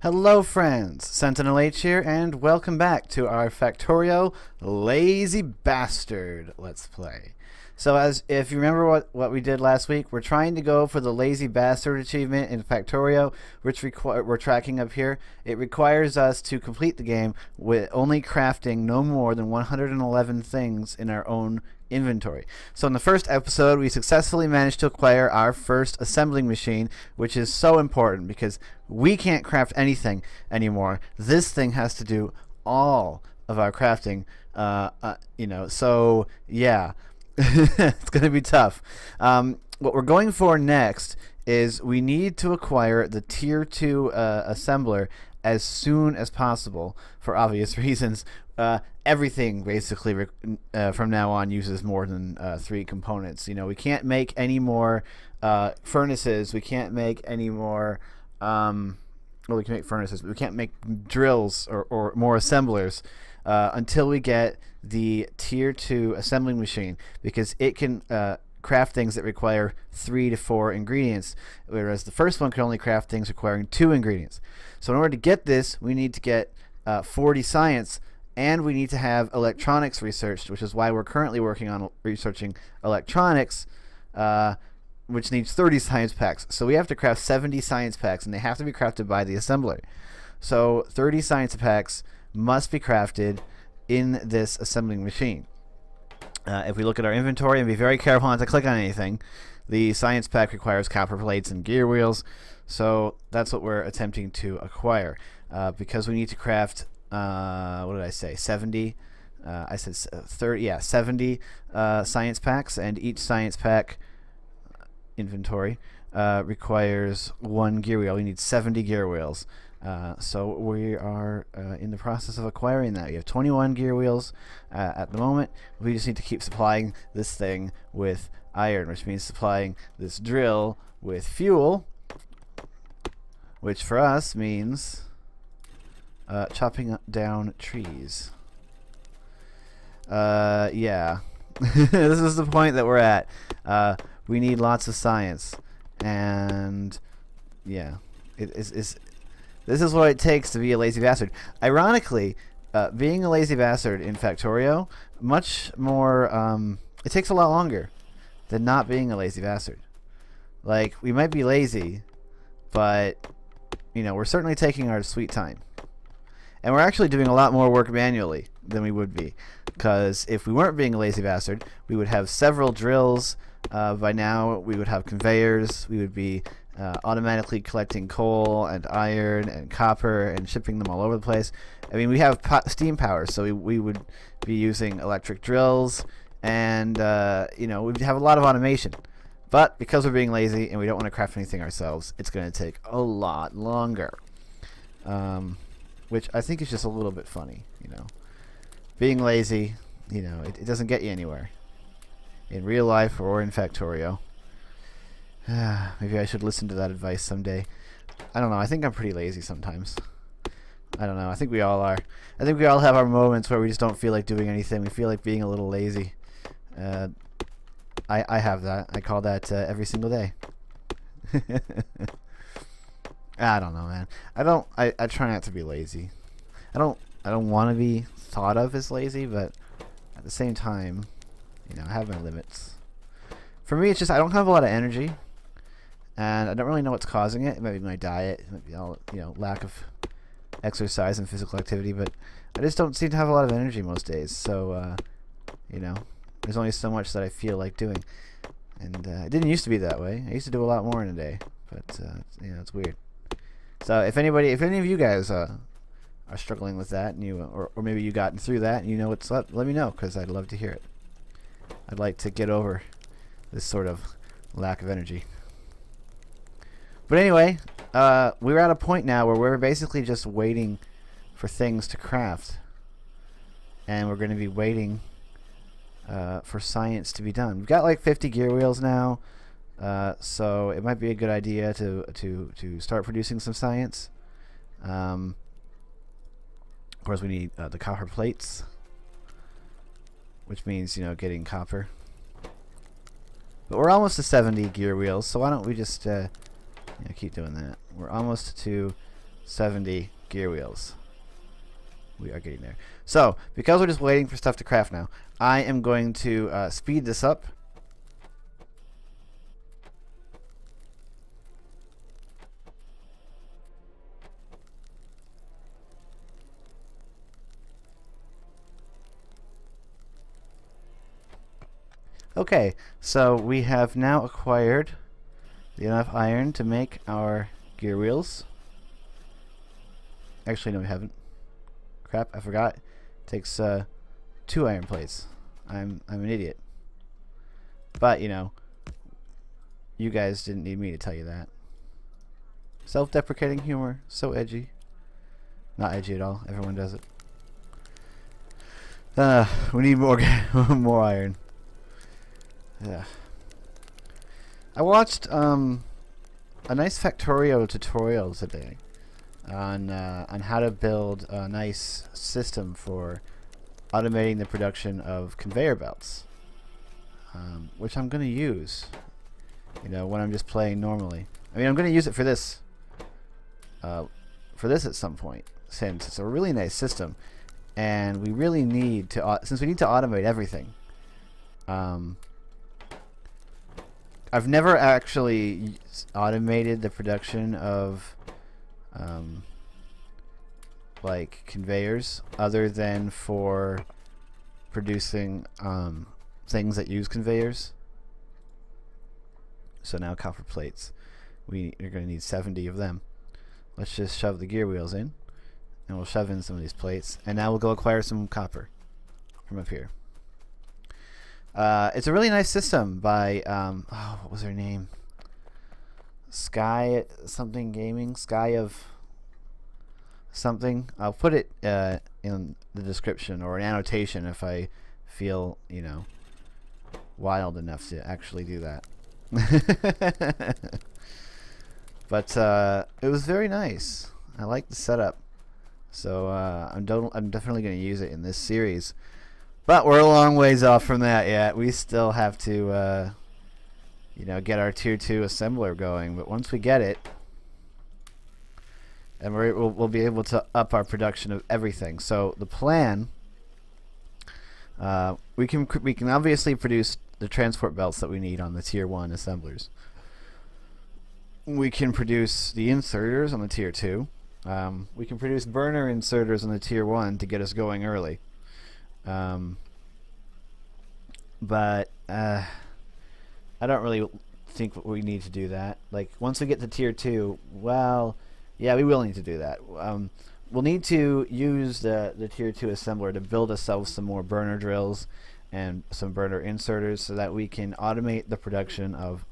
Hello friends, SentinalhMC here, and welcome back to our Factorio Lazy Bastard Let's Play. So if you remember what we did last week, we're trying to go for the Lazy Bastard achievement in Factorio, which we're tracking up here. It requires us to complete the game with only crafting no more than 111 things in our own inventory. So in the first episode, we successfully managed to acquire our first assembling machine, which is so important because we can't craft anything anymore. This thing has to do all of our crafting, so yeah. It's going to be tough. What we're going for next is we need to acquire the Tier 2 assembler as soon as possible for obvious reasons. Everything basically from now on uses more than 3 components. You know, we can't make any more furnaces. We can't make any more... well, we can make furnaces, but we can't make drills or more assemblers until we get the Tier 2 assembling machine, because it can craft things that require 3 to 4 ingredients, whereas the first one can only craft things requiring 2 ingredients. So in order to get this, we need to get 40 science, and we need to have electronics researched, which is why we're currently working on researching electronics, which needs 30 science packs. So we have to craft 70 science packs, and they have to be crafted by the assembler. So 30 science packs must be crafted in this assembling machine. If we look at our inventory and be very careful not to click on anything, the science pack requires copper plates and gear wheels, so that's what we're attempting to acquire. Because we need to craft, what did I say, 70? I said 30, yeah, 70 science packs, and each science pack inventory requires 1 gear wheel. We need 70 gear wheels. So we are in the process of acquiring that. We have 21 gear wheels at the moment. We just need to keep supplying this thing with iron, which means supplying this drill with fuel, which for us means chopping down trees. Yeah. This is the point that we're at. We need lots of science, and yeah, this is what it takes to be a lazy bastard. Ironically, being a lazy bastard in Factorio, much more, it takes a lot longer than not being a lazy bastard. Like, we might be lazy, but, you know, we're certainly taking our sweet time. And we're actually doing a lot more work manually than we would be. Because if we weren't being a lazy bastard, we would have several drills. By now, we would have conveyors. We would be automatically collecting coal and iron and copper and shipping them all over the place. I mean, we have steam power, so we would be using electric drills, and we'd have a lot of automation. But because we're being lazy and we don't want to craft anything ourselves, it's going to take a lot longer, which I think is just a little bit funny. You know, being lazy, you know, it doesn't get you anywhere in real life or in Factorio. Maybe I should listen to that advice someday. I don't know. I think I'm pretty lazy sometimes. I don't know. I think we all are. I think we all have our moments where we just don't feel like doing anything. We feel like being a little lazy. I have that. I call that every single day. I don't know, man. I try not to be lazy. I don't want to be thought of as lazy, but at the same time, you know, I have my limits. For me, it's just I don't have a lot of energy. And I don't really know what's causing it. It might be my diet. It might be all, you know, lack of exercise and physical activity. But I just don't seem to have a lot of energy most days. So, you know, there's only so much that I feel like doing. And it didn't used to be that way. I used to do a lot more in a day. But, you know, it's weird. So if any of you guys are struggling with that, and you, or maybe you gotten through that, and you know what's up, let me know, because I'd love to hear it. I'd like to get over this sort of lack of energy. But anyway, we're at a point now where we're basically just waiting for things to craft. And we're going to be waiting for science to be done. We've got like 50 gear wheels now, so it might be a good idea to start producing some science. Of course, we need the copper plates, which means, you know, getting copper. But we're almost to 70 gear wheels, so why don't we just Yeah, keep doing that. We're almost to 70 gear wheels. We are getting there. So, because we're just waiting for stuff to craft now, I am going to speed this up. Okay, so we have now acquired enough iron to make our gear wheels. Actually, no, we haven't. Crap, I forgot. It takes 2 iron plates. I'm an idiot. But, you know, you guys didn't need me to tell you that. Self-deprecating humor, so edgy. Not edgy at all. Everyone does it. We need more more iron. Yeah. I watched a nice Factorio tutorial today on how to build a nice system for automating the production of conveyor belts, which I'm going to use, you know, when I'm just playing normally. I mean, I'm going to use it for this at some point, since it's a really nice system, and we really need to, since we need to automate everything. I've never actually automated the production of like conveyors other than for producing things that use conveyors. So now copper plates. We're going to need 70 of them. Let's just shove the gear wheels in, and we'll shove in some of these plates, and now we'll go acquire some copper from up here. It's a really nice system by oh, what was her name? Sky something gaming, Sky of something. I'll put it in the description or an annotation if I feel, you know, wild enough to actually do that. But it was very nice. I like the setup, so I'm definitely going to use it in this series. But we're a long ways off from that yet. We still have to, you know, get our tier 2 assembler going. But once we get it, and we'll be able to up our production of everything. So the plan, we can obviously produce the transport belts that we need on the tier 1 assemblers. We can produce the inserters on the tier 2. We can produce burner inserters on the tier 1 to get us going early. But I don't really think we need to do that. Like, once we get to tier 2, well, yeah, we will need to do that. We'll need to use the tier 2 assembler to build ourselves some more burner drills and some burner inserters so that we can automate the production of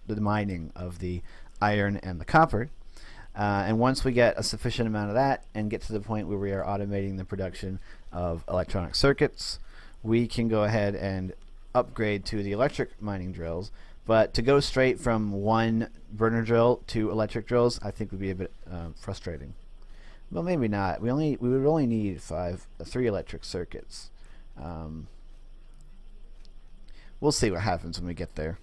the mining of the iron and the copper. And once we get a sufficient amount of that and get to the point where we are automating the production of electronic circuits, we can go ahead and upgrade to the electric mining drills. But to go straight from one burner drill to electric drills, I think would be a bit frustrating. Well, maybe not. We would only need 3 electric circuits. We'll see what happens when we get there.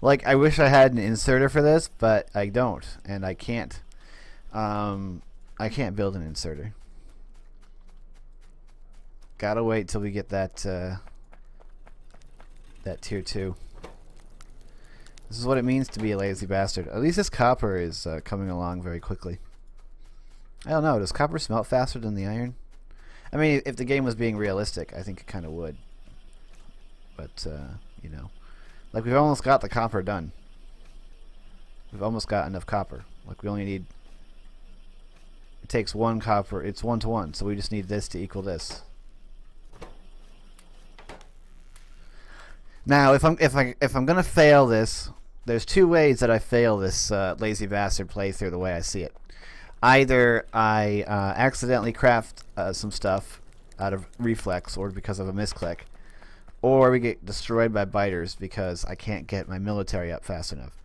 Like, I wish I had an inserter for this, but I don't, and I can't. I can't build an inserter. Gotta wait till we get that that tier 2. This is what it means to be a lazy bastard. At least this copper is coming along very quickly. I don't know. Does copper smelt faster than the iron? I mean, if the game was being realistic, I think it kind of would. But you know. Like, we've almost got the copper done. We've almost got enough copper. Like, we only need... It takes 1 copper. It's 1 to 1, so we just need this to equal this. Now, if I'm gonna fail this, there's 2 ways that I fail this lazy bastard playthrough the way I see it. Either I accidentally craft some stuff out of reflex or because of a misclick, or we get destroyed by biters because I can't get my military up fast enough.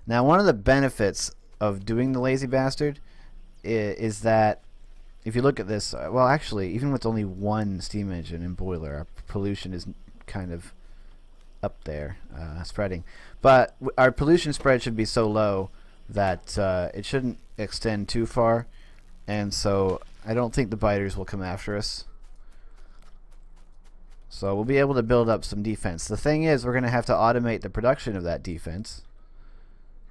Now, one of the benefits of doing the lazy bastard is that if you look at this, well, actually, even with only 1 steam engine and boiler, our pollution is kind of up there spreading. But our pollution spread should be so low that it shouldn't extend too far, and so I don't think the biters will come after us. So we'll be able to build up some defense. The thing is, we're going to have to automate the production of that defense,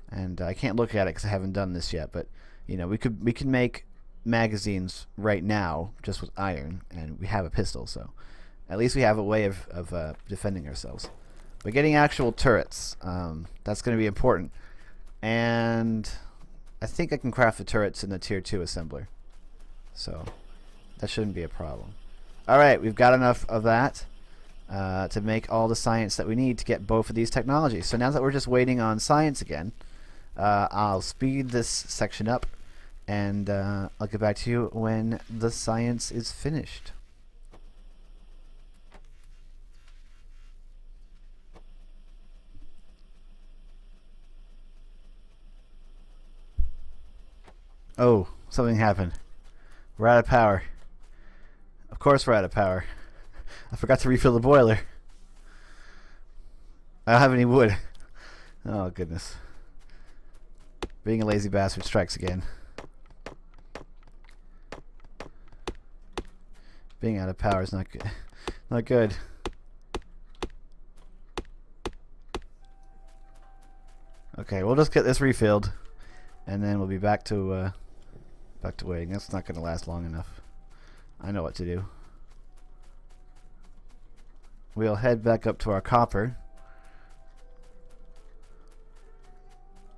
and I can't look at it because I haven't done this yet. But you know, we can make magazines right now just with iron, and we have a pistol, so at least we have a way of defending ourselves. But getting actual turrets, that's going to be important. And I think I can craft the turrets in the tier 2 assembler, so that shouldn't be a problem. Alright, we've got enough of that to make all the science that we need to get both of these technologies. So now that we're just waiting on science again, I'll speed this section up, and I'll get back to you when the science is finished. Oh, something happened. We're out of power. Of course we're out of power. I forgot to refill the boiler. I don't have any wood. Oh, goodness. Being a lazy bastard strikes again. Being out of power is not good. Not good. Okay, we'll just get this refilled, and then we'll be back to waiting. That's not going to last long enough. I know what to do. We'll head back up to our copper,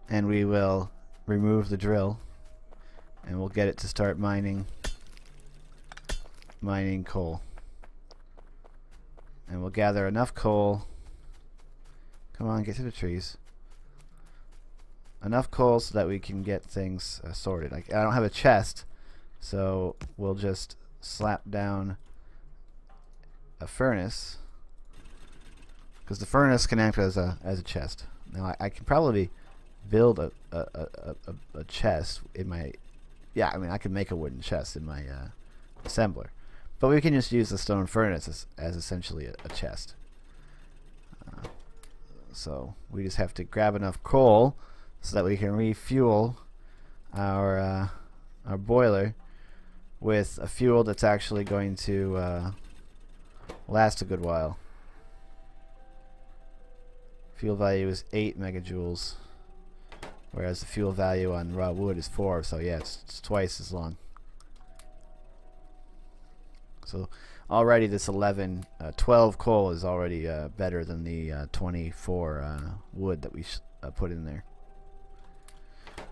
and we will remove the drill, and we'll get it to start mining coal. And we'll gather enough coal. Come on, get to the trees. Enough coal so that we can get things sorted. I don't have a chest, so we'll just slap down a furnace, because the furnace can act as a chest. Now I can probably build a chest in my, yeah, I mean I can make a wooden chest in my assembler, but we can just use the stone furnace as essentially a chest. So we just have to grab enough coal so that we can refuel our boiler with a fuel that's actually going to last a good while. Fuel value is 8 megajoules, whereas the fuel value on raw wood is 4, so yeah, it's twice as long. So already this 12 coal is already better than the 24 wood that we put in there.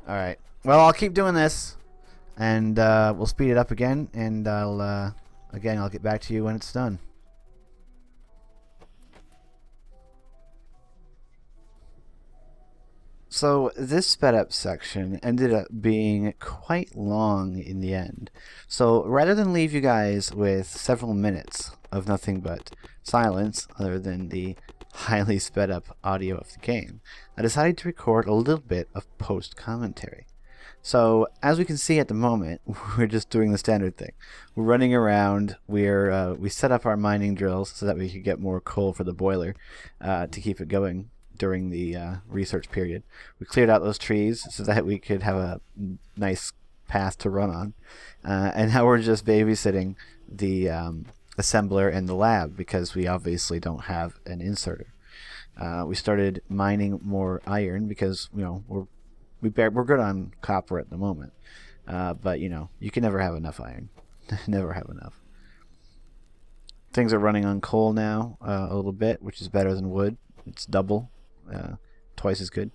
Alright, well, I'll keep doing this, and we'll speed it up again, and I'll get back to you when it's done. So this sped up section ended up being quite long in the end. So rather than leave you guys with several minutes of nothing but silence other than the highly sped up audio of the game, I decided to record a little bit of post commentary. So as we can see at the moment, we're just doing the standard thing. We're running around. We set up our mining drills so that we could get more coal for the boiler to keep it going during the research period. We cleared out those trees so that we could have a nice path to run on. And now we're just babysitting the assembler and the lab because we obviously don't have an inserter. We started mining more iron because, you know, we're good on copper at the moment. But, you know, you can never have enough iron. Never have enough. Things are running on coal now a little bit, which is better than wood. It's double. Twice as good.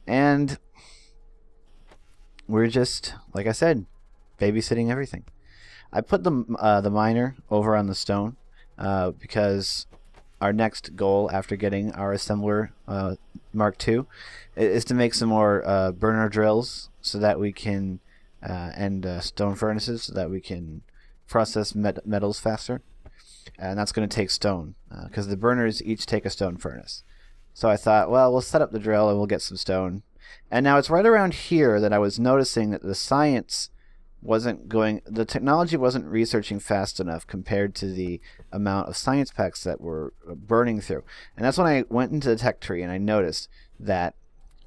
And we're just, like I said, babysitting everything. I put the miner over on the stone because our next goal after getting our assembler Mark II is to make some more burner drills so that we can and stone furnaces so that we can process metals faster. And that's going to take stone because the burners each take a stone furnace. So I thought, well, we'll set up the drill and we'll get some stone. And now it's right around here that I was noticing that the science the technology wasn't researching fast enough compared to the amount of science packs that were burning through. And that's when I went into the tech tree and I noticed that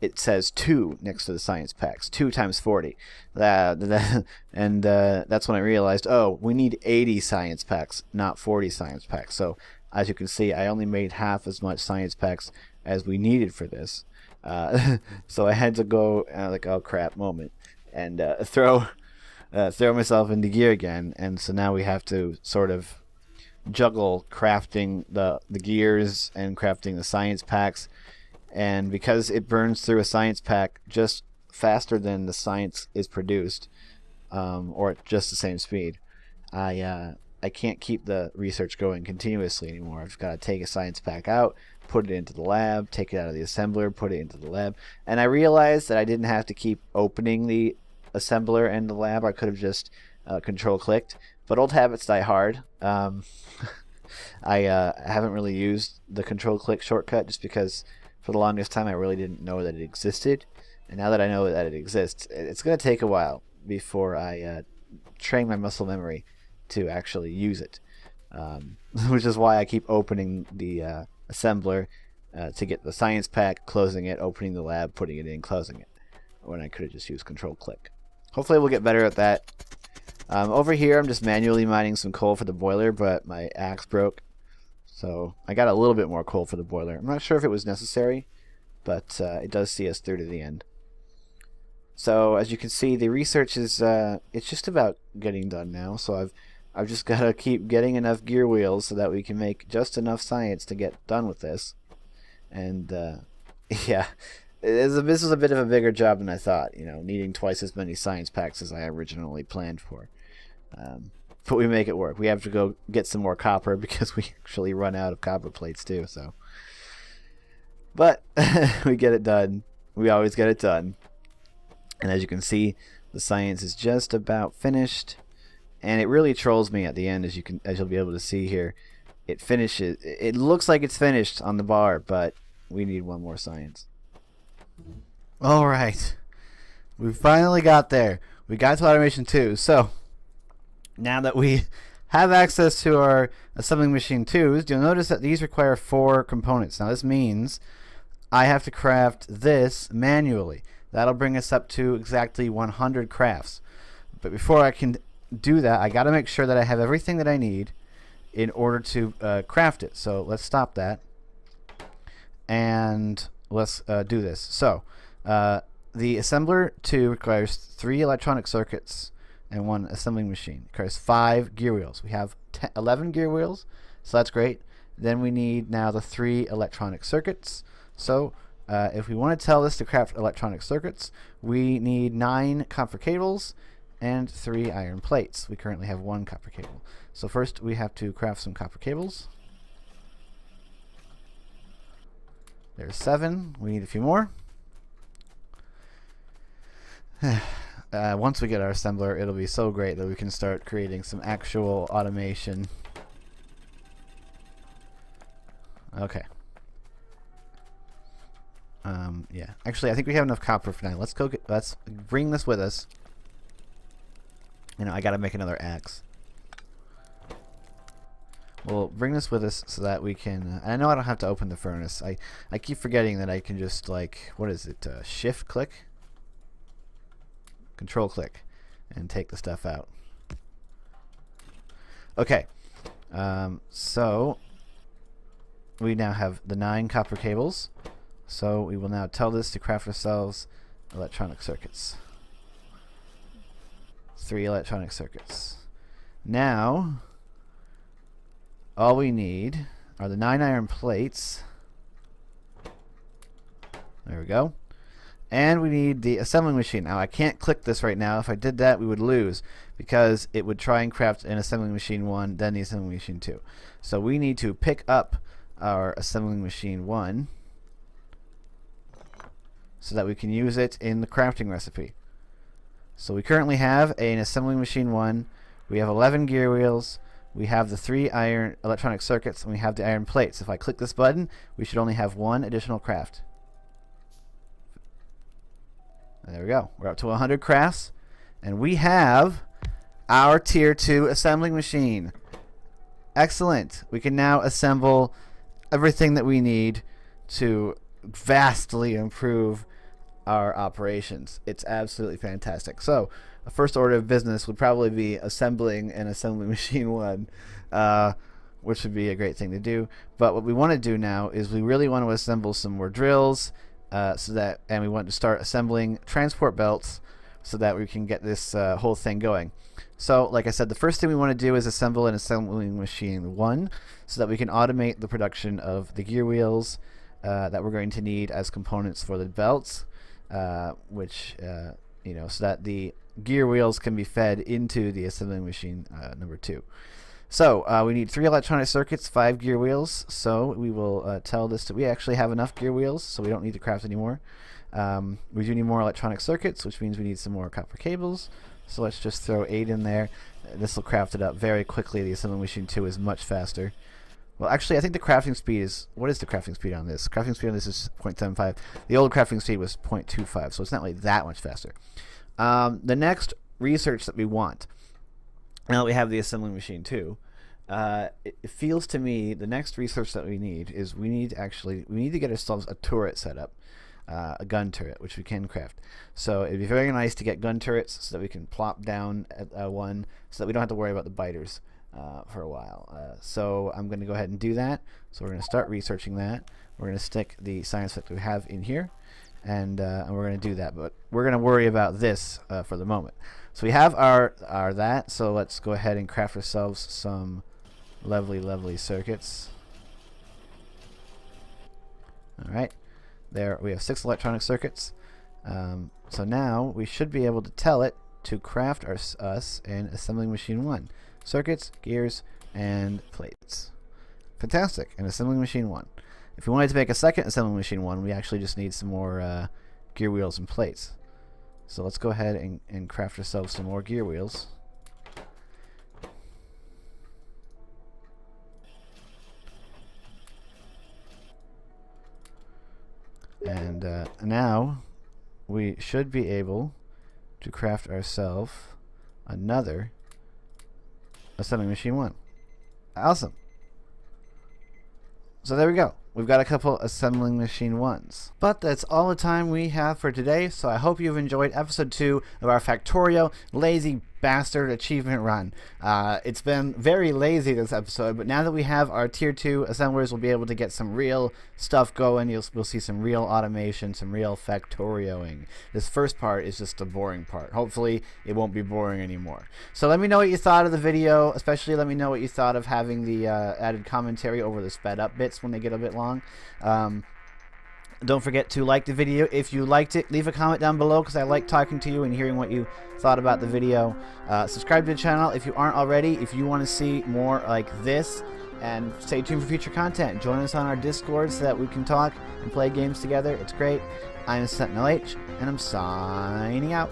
it says 2 next to the science packs, 2 times 40. And that's when I realized, oh, we need 80 science packs, not 40 science packs. So as you can see, I only made half as much science packs as we needed for this. So I had to go like, oh crap moment, and throw myself into gear again. And so now we have to sort of juggle crafting the gears and crafting the science packs. And because it burns through a science pack just faster than the science is produced, or at just the same speed, I can't keep the research going continuously anymore. I've got to take a science pack out, put it into the lab, take it out of the assembler, put it into the lab. And I realized that I didn't have to keep opening the assembler and the lab. I could have just control clicked. But old habits die hard. I haven't really used the control click shortcut just because for the longest time I really didn't know that it existed. And now that I know that it exists, it's going to take a while before I train my muscle memory to actually use it. Which is why I keep opening the assembler to get the science pack, closing it, opening the lab, putting it in, closing it, when I could have just used control click. Hopefully we'll get better at that. Over here I'm just manually mining some coal for the boiler, but my axe broke, so I got a little bit more coal for the boiler. I'm not sure if it was necessary, but it does see us through to the end. So as you can see, the research is it's just about getting done now. So I've just got to keep getting enough gear wheels so that we can make just enough science to get done with this. And yeah, this was a bit of a bigger job than I thought, you know, needing twice as many science packs as I originally planned for. But we make it work. We have to go get some more copper because we actually run out of copper plates too. So, but we get it done. We always get it done. And as you can see, the science is just about finished. And it really trolls me at the end, as you'll be able to see here. It finishes. It looks like it's finished on the bar, but we need one more science. All right, we finally got there. We got to automation 2. So now that we have access to our assembling machine 2s, you'll notice that these require 4 components. Now this means I have to craft this manually. That'll bring us up to exactly 100 crafts. But before I can do that, I got to make sure that I have everything that I need in order to craft it. So let's stop that and let's do this. So the assembler 2 requires 3 electronic circuits and 1 assembling machine. It requires 5 gear wheels. We have 11 gear wheels, so that's great. Then we need now the 3 electronic circuits. So if we want to tell this to craft electronic circuits, we need 9 copper cables and 3 iron plates. We currently have 1 copper cable. So first we have to craft some copper cables. There's 7. We need a few more. Once we get our assembler, it'll be so great that we can start creating some actual automation. Okay. Yeah. Actually, I think we have enough copper for now. Let's bring this with us. You know, I gotta make another axe. We'll bring this with us so that we can... I know I don't have to open the furnace. I keep forgetting that I can just, like... What is it? Shift click? Control click. And take the stuff out. Okay. So... we now have the 9 copper cables. So we will now tell this to craft ourselves electronic circuits. 3 electronic circuits. Now... all we need are the 9 iron plates. There we go. And we need the assembling machine. Now I can't click this right now. If I did that, we would lose because it would try and craft an assembling machine 1, then the assembling machine 2. So we need to pick up our assembling machine 1 so that we can use it in the crafting recipe. So we currently have an assembling machine 1. We have 11 gear wheels. We have the 3 iron electronic circuits, and we have the iron plates. If I click this button, we should only have 1 additional craft. And there we go. We're up to 100 crafts, And we have our tier 2 assembling machine. Excellent. We can now assemble everything that we need to vastly improve our operations. It's absolutely fantastic. So a first order of business would probably be assembling an assembly machine 1, which would be a great thing to do. But what we want to do now is we really want to assemble some more drills, and we want to start assembling transport belts so that we can get this whole thing going. So like I said, the first thing we want to do is assemble an assembling machine 1 so that we can automate the production of the gear wheels that we're going to need as components for the belts, which so that the gear wheels can be fed into the assembling machine number 2. So we need 3 electronic circuits, 5 gear wheels. So we will tell this that we actually have enough gear wheels, so we don't need to craft any more. We do need more electronic circuits, which means we need some more copper cables. So let's just throw 8 in there. This will craft it up very quickly. The assembling machine 2 is much faster. Well, actually, I think the crafting speed is... What is the crafting speed on this? Crafting speed on this is 0.75. The old crafting speed was 0.25, so it's not really that much faster. The next research that we want, now that we have the assembling machine 2, it feels to me the next research that we need is we need to get ourselves a turret set up. A gun turret, which we can craft. So it'd be very nice to get gun turrets so that we can plop down at one, so that we don't have to worry about the biters for a while. So I'm going to go ahead and do that. So we're going to start researching that. We're going to stick the science that we have in here, and we're going to do that. But we're going to worry about this for the moment. So we have our that. So let's go ahead and craft ourselves some lovely circuits. All right. There we have 6 electronic circuits. So now we should be able to tell it to craft us an assembling machine 1. Circuits, gears, and plates. Fantastic, an assembling machine 1. If we wanted to make a second assembling machine 1, we actually just need some more gear wheels and plates. So let's go ahead and craft ourselves some more gear wheels. And now we should be able to craft ourselves another assembling machine 1. Awesome. So there we go. We've got a couple assembling machine 1s. But that's all the time we have for today, so I hope you've enjoyed episode 2 of our Factorio Lazy Bastard Achievement Run. It's been very lazy this episode, but now that we have our tier 2 assemblers, we'll be able to get some real stuff going. We'll see some real automation, some real Factorioing. This first part is just the boring part. Hopefully it won't be boring anymore. So let me know what you thought of the video, especially let me know what you thought of having the added commentary over the sped up bits when they get a bit long. Don't forget to like the video if you liked it. Leave a comment down below because I like talking to you and hearing what you thought about the video. Subscribe to the channel if you aren't already. If you want to see more like this, and stay tuned for future content. Join us on our Discord so that we can talk and play games together. It's great. I'm SentinalH, and I'm signing out.